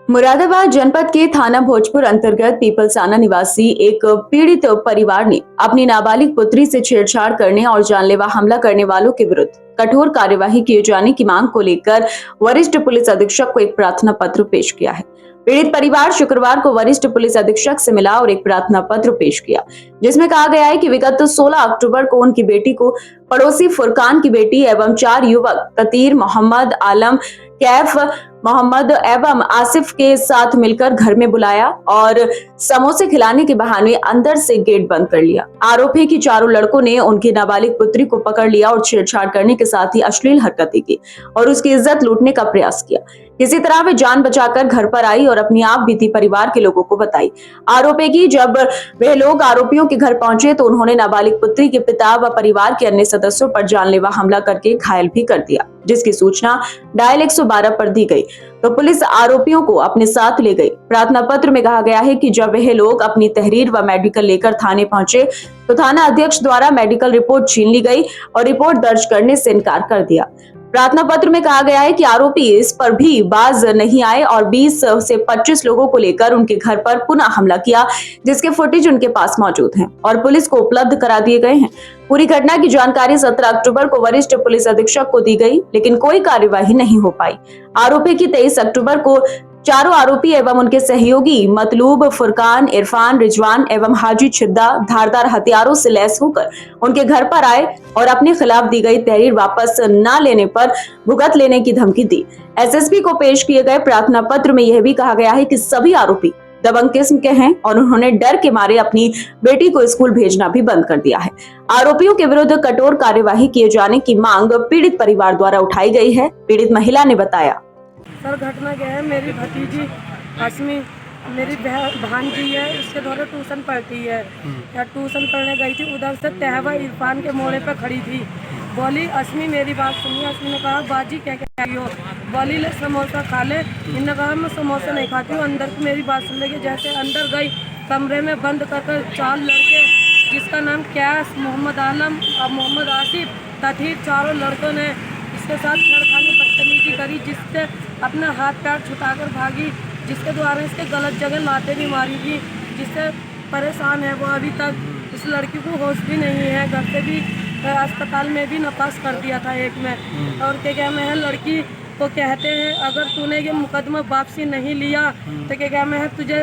मुरादाबाद जनपद के थाना भोजपुर अंतर्गत पीपलसाना निवासी एक पीड़ित परिवार ने अपनी नाबालिग पुत्री से छेड़छाड़ करने और जानलेवा हमला करने वालों के विरुद्ध कठोर कार्यवाही किए जाने की मांग को लेकर वरिष्ठ पुलिस अधीक्षक को एक प्रार्थना पत्र पेश किया है। पीड़ित परिवार शुक्रवार को वरिष्ठ पुलिस अधीक्षक से मिला और एक प्रार्थना पत्र पेश किया, जिसमें कहा गया है कि विगत 16 अक्टूबर को उनकी बेटी को पड़ोसी फुरकान की बेटी एवं 4 युवक ततीर मोहम्मद, आलम, कैफ मोहम्मद एवं आसिफ के साथ मिलकर घर में बुलाया और समोसे खिलाने के बहाने अंदर से गेट बंद कर लिया। आरोप है कि चारों लड़कों ने उनकी नाबालिग पुत्री को पकड़ लिया और छेड़छाड़ करने के साथ ही अश्लील हरकतें की और उसकी इज्जत लूटने का प्रयास किया। किसी तरह वे जान बचाकर घर पर आई और अपनी आप बीती परिवार के लोगों को बताई। आरोप है कि जब वे लोग आरोपियों के घर पहुंचे तो उन्होंने नाबालिग पुत्री के पिता व परिवार के अन्य सदस्यों पर जानलेवा हमला करके घायल भी कर दिया, जिसकी सूचना डायल 112 पर दी गई तो पुलिस आरोपियों को अपने साथ ले गई। प्रार्थना पत्र में कहा गया है कि जब वह लोग अपनी तहरीर व मेडिकल लेकर थाने पहुंचे तो थाना अध्यक्ष द्वारा मेडिकल रिपोर्ट छीन ली गई और रिपोर्ट दर्ज करने से इनकार कर दिया। प्रार्थना पत्र में कहा गया है कि आरोपी इस पर भी बाज नहीं आए और 20 से 25 लोगों को लेकर उनके घर पर पुनः हमला किया, जिसके फुटेज उनके पास मौजूद हैं और पुलिस को उपलब्ध करा दिए गए हैं। पूरी घटना की जानकारी 17 अक्टूबर को वरिष्ठ पुलिस अधीक्षक को दी गई, लेकिन कोई कार्यवाही नहीं हो पाई। आरोप है कि 23 अक्टूबर को चारों आरोपी एवं उनके सहयोगी मतलूब, फुरकान, इरफान, रिजवान एवं हाजी छिद्दा धारदार हथियारों से लैस होकर उनके घर पर आए और अपने खिलाफ दी गई तहरीर वापस न लेने पर भुगत लेने की धमकी दी। एसएसपी को पेश किए गए प्रार्थना पत्र में यह भी कहा गया है कि सभी आरोपी दबंग किस्म के हैं और उन्होंने डर के मारे अपनी बेटी को स्कूल भेजना भी बंद कर दिया है। आरोपियों के विरुद्ध कठोर कार्यवाही किए जाने की मांग पीड़ित परिवार द्वारा उठाई गई है। पीड़ित महिला ने बताया, सर घटना क्या है, मेरी भतीजी अस्मी मेरी भांजी है, उसके द्वारा ट्यूशन पढ़ती है। या ट्यूशन पढ़ने गई थी, उधर से तहवा इरफान के मोड़े पर खड़ी थी। बोली अस्मी मेरी बात सुनिए। अस्मी ने कहा बाजी क्या क्या हो। बोली ले समोसा खा ले। इन्होंने कहा मैं समोसा नहीं खाती हूँ। अंदर की मेरी बात सुन लेगी। जैसे अंदर गई कमरे में बंद कर 4 लड़के, जिसका नाम कैस, मोहम्मद आलम और मोहम्मद आसिफ तथीर, चारों लड़कों ने इसके साथ छेड़खानी बदतमीजी करी, जिससे अपना हाथ पैर छुटाकर भागी, जिसके द्वारा इसके गलत जगह लाते भी मारी थी, जिससे परेशान है वो अभी तक। इस लड़की को होश भी नहीं है, घर से भी अस्पताल में भी नपास कर दिया था एक में। और क्या मैं है, लड़की को कहते हैं अगर तूने ये मुकदमा वापसी नहीं लिया तो क्या मैं है तुझे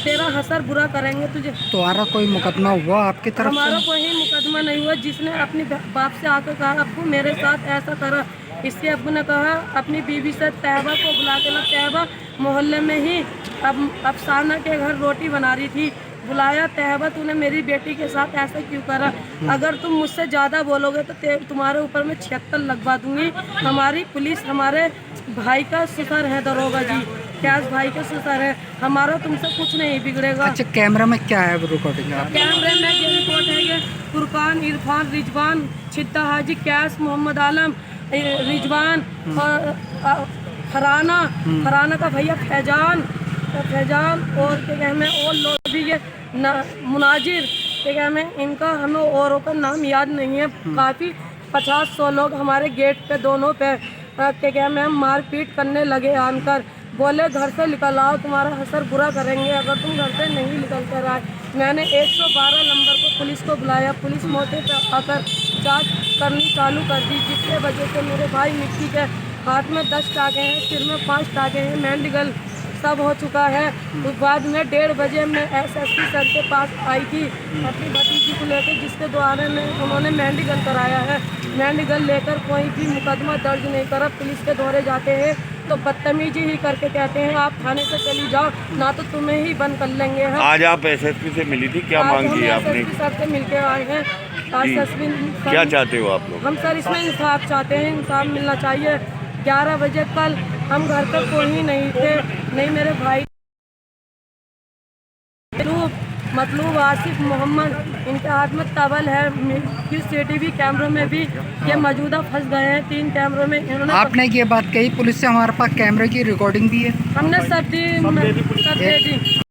तेरा हसर बुरा करेंगे तुझे। तुम्हारा कोई मुकदमा हुआ आपकी तरफ? हमारा कोई मुकदमा नहीं हुआ। जिसने अपनी बाप से आकर कहा अब्बू मेरे साथ ऐसा करा, इसके अब्बू ने कहा अपनी बीवी से तहबा को बुला के ला। तहबा मोहल्ले में ही अब अफसाना के घर रोटी बना रही थी, बुलाया, तहबा तूने मेरी बेटी के साथ ऐसा क्यों करा? अगर तुम मुझसे ज़्यादा बोलोगे तो तुम्हारे ऊपर मैं 76 लगवा दूंगी। हमारी पुलिस हमारे भाई का ससुर है, दरोगा जी कैस भाई का ससुर है, हमारा तुमसे कुछ नहीं बिगड़ेगा। अच्छा, कैमरा में क्या है रिकॉर्डिंग? कैमरे में ये रिपोर्ट है कि फुरकान, इरफान, रिजवान, छिद्दा, हाजी, कैस, मोहम्मद आलम, रिजवान और फराना का भैया फैजान और क्या हमें और लोग भी ये मुनाजिर क्या हमें इनका हमें औरों का नाम याद नहीं है। काफ़ी 50-100 लोग हमारे गेट पे दोनों पे क्या हमें मारपीट करने लगे। आनकर बोले घर से निकल आओ, तुम्हारा हसर बुरा करेंगे अगर तुम घर से नहीं निकल कर आए। मैंने 112 नंबर को पुलिस को बुलाया। पुलिस मौके पर आकर जांच करनी चालू कर दी, जिसके वजह से मेरे भाई मिट्टी के हाथ में 10 टाँके हैं, सिर में 5 टाँके हैं, मेडिकल सब हो चुका है। उस बाद में 1:30 बजे मैं एसएसपी सर के पास आई थी अपनी भतीजी को लेकर, जिसके द्वारा उन्होंने मेडिकल कराया है। मेडिकल लेकर कोई भी मुकदमा दर्ज नहीं करा। पुलिस के दौरे जाते हैं तो बदतमीजी ही करके कहते हैं आप थाने से चली जाओ, ना तो तुम्हें ही बंद कर लेंगे हम। आज आप एसएसपी से मिली थी, क्या मांग की आपने? एसएसपी सर से मिलके आए हैं। एसएसपी क्या चाहते हो आप लोग? हम सर इसमें इंसाफ चाहते हैं, इंसाफ मिलना चाहिए। 11 बजे कल हम घर पर कोई ही नहीं थे, नहीं मेरे भाई मतलूब, आसिफ, मोहम्मद, इनके हाथ में तबल है। CCTV कैमरों में भी ये मौजूदा फंस गए हैं, 3 कैमरों में इन्होंने। आपने ये बात कही पुलिस से हमारे पास कैमरे की रिकॉर्डिंग भी है? हमने सब दी।